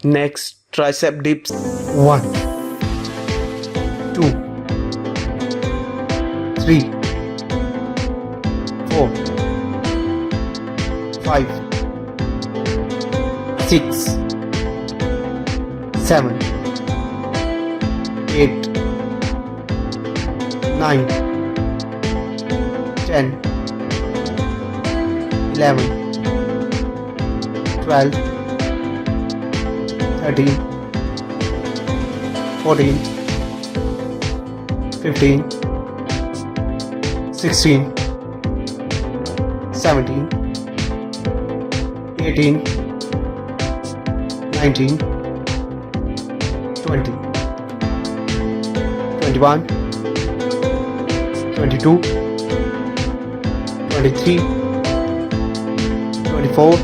Next, tricep dips. 1, 2, 3, 4, 5, 6, 7, 8, 9, 10, 11, 12, 13, 14, 15, 16, 17, 18, 19, 20, 21, 22, 23, 24,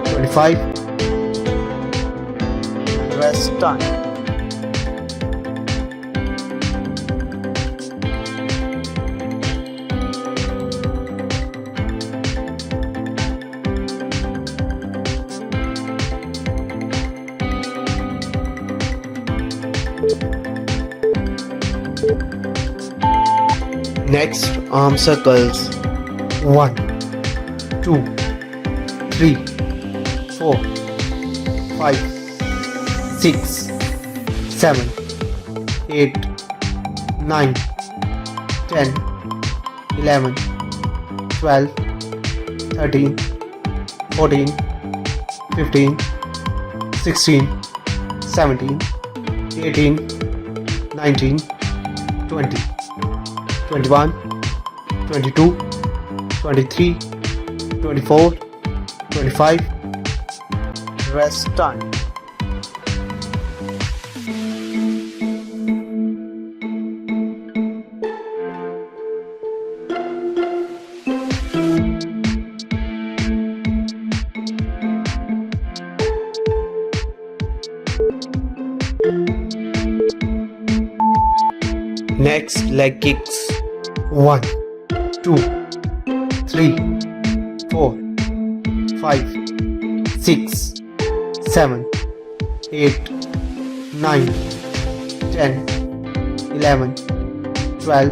25. Rest time. Next, arm circles. 1, 2, 3, 4, 5, 6, 7, 8, 9, 10, 11, 12, 13, 14, 15, 16, 17, 18, 19, 20, 21, 22, 23, 24, 25. Rest time. Next, leg kicks. 1, 2, 3, 4, 5, 6, 7, 8, 9, 10, 11, 12,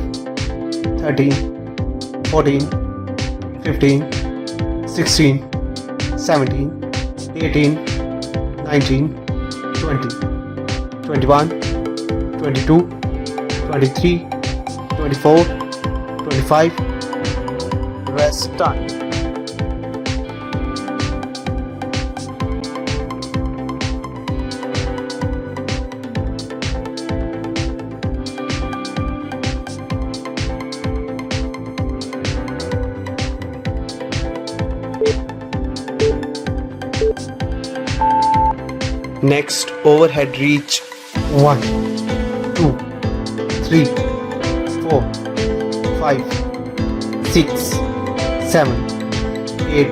13, 14, 15, 16, 17, 18, 19, 20, 21, 22, 23, 24, 25. Rest time. Next, overhead reach. 1, 2, 3, 4, 5, 6, 7, 8,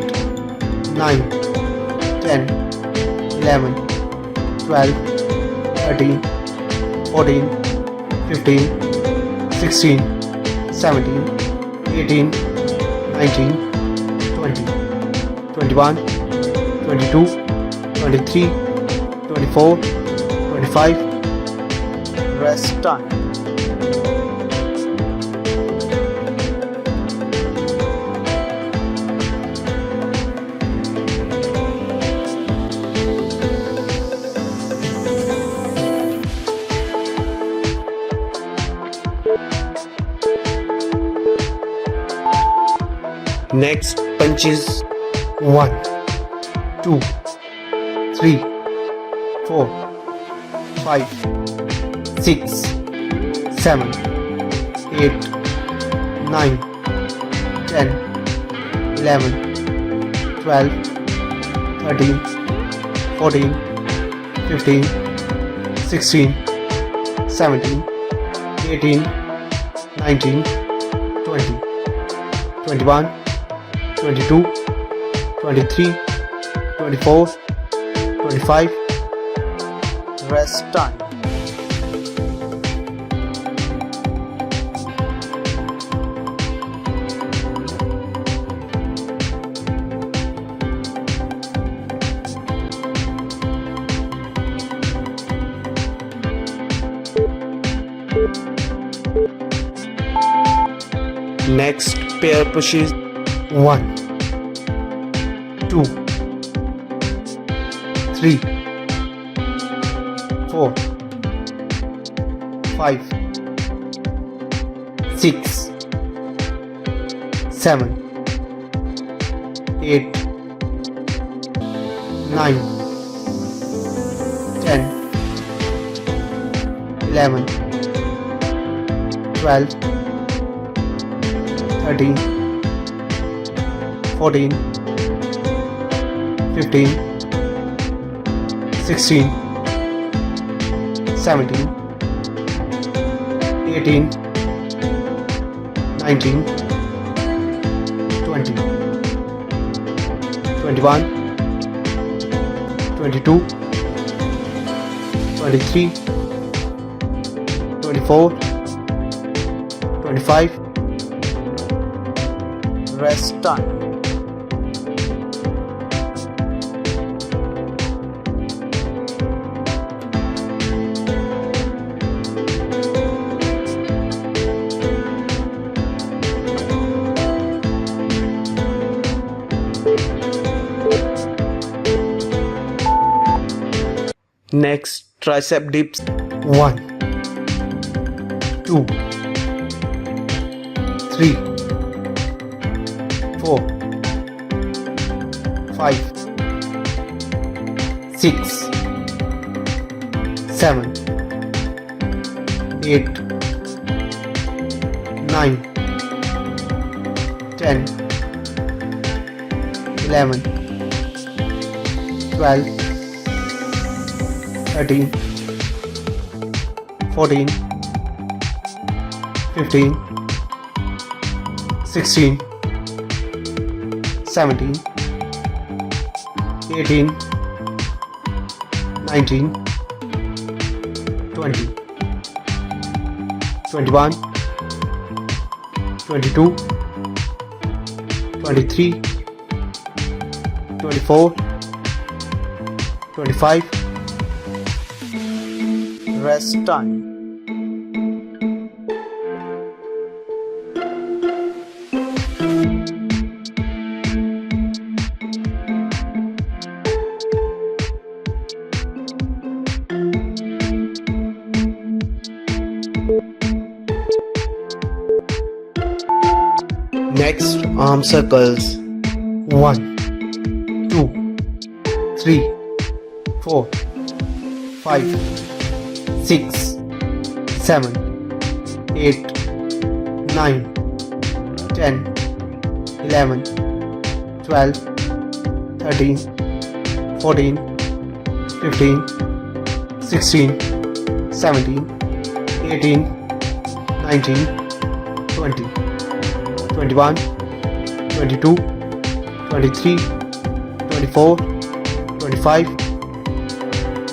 9, 10, 11, 12, 13, 14, 15, 16, 17, 18, 19, 20, 21, 22, 23, 24, 25. Rest time. Next, punches. 1, 2, 3, 4, 5, 6, 7, 8, 9, 10, 11, 12, 13, 14, 15, 16, 17, 18, 19, 20, 21, 22, 23, 24, 25. Rest time. Next pair pushes. 1, 2, 3, 4, 5, 6, 7, 8, 9, 10, 11, 12, 13, 14, 15, 16, 17, 18, 19, 20, 21, 22, 23, 24, 25. Rest time. Next tricep dips. 1, 2, 3, 4, 5, 6, 7, 8, 9, 10, 11, 12, 13, 14, 15, 16, 17, 18, 19, 20, 21, 22, 23, 24, 25. Rest time. Next arm circles. 1, 2, 3, 4, 5, 6, 7, 8, 9, 10, 11, 12, 13, 14, 15, 16, 17, 18, 19, 20, 21, 22, 23, 24, 25.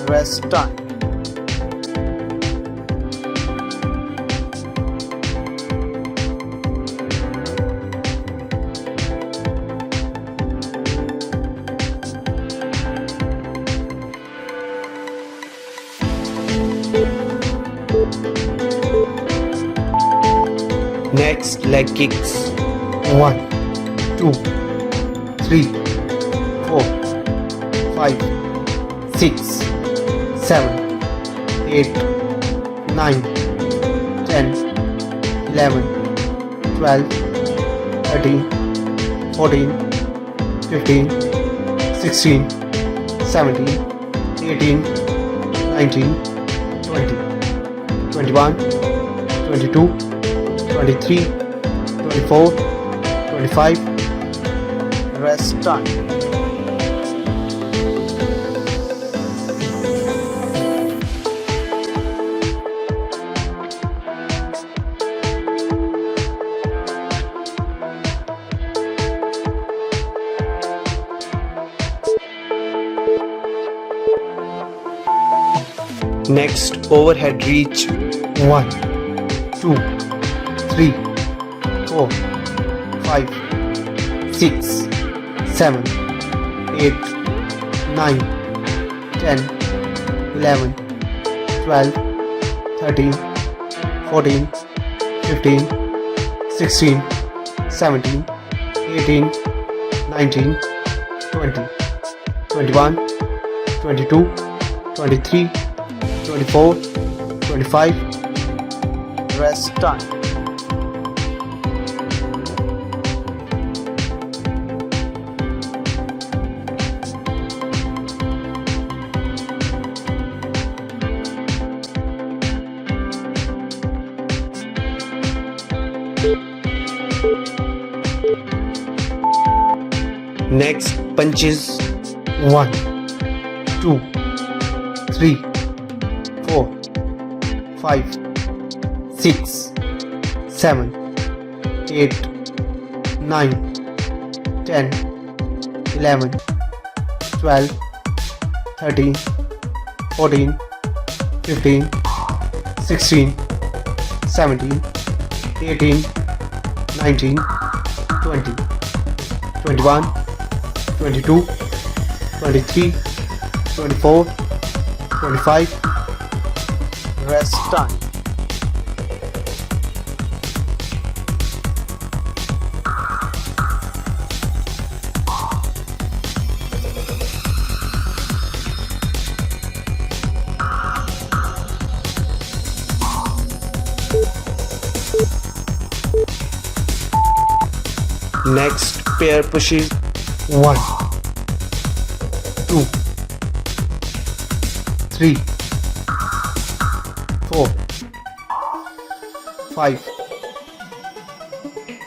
Rest time. Next leg kicks. 1, 2, 3, 4, 5, 6, 7, 8, 9, 10, 11, 12, 13, 14, 15, 16, 17, 18, 19, 20, 21, 22, 23, 24, 25. Rest time. Next overhead reach. 1, 2, 3, 4, 5, 6, 7, 8, 9, 10, 11, 12, 13, 14, 15, 16, 17, 18, 19, 20, 21, 22, 23, 24, 25. Rest time. Next punches. 1, 2, 3, 4, 5, 6, 7, 8, 9, 10, 11, 12, 13, 14, 15, 16, 17, 18, 19, 20, 21, 22, 23, 24, 25. Rest time. Next pair pushes. 1, 2, 3, 4, 5,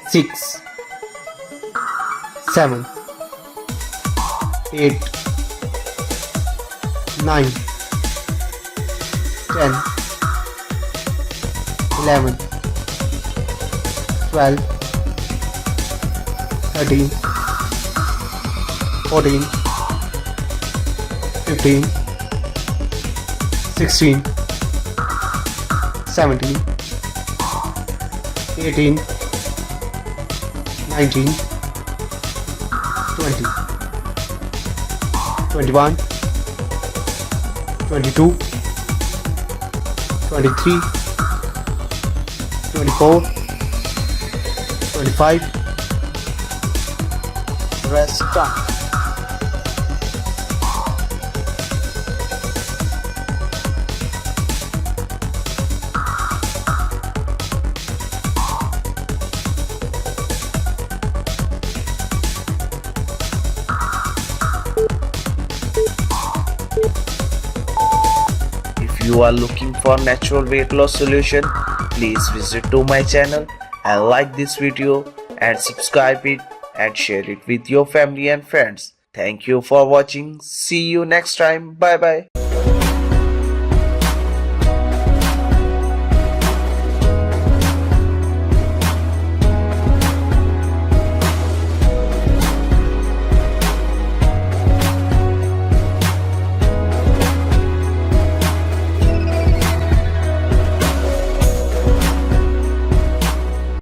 6, 7, 8, 9, 10, 11, 12, 13, 14, 15, 16, 17, 18, 19, 20, 21, 22, 23, 24, 25. Rest time. If you are looking for natural weight loss solution, please visit to my channel and like this video and subscribe it and share it with your family and friends. Thank you for watching. See you next time. Bye bye.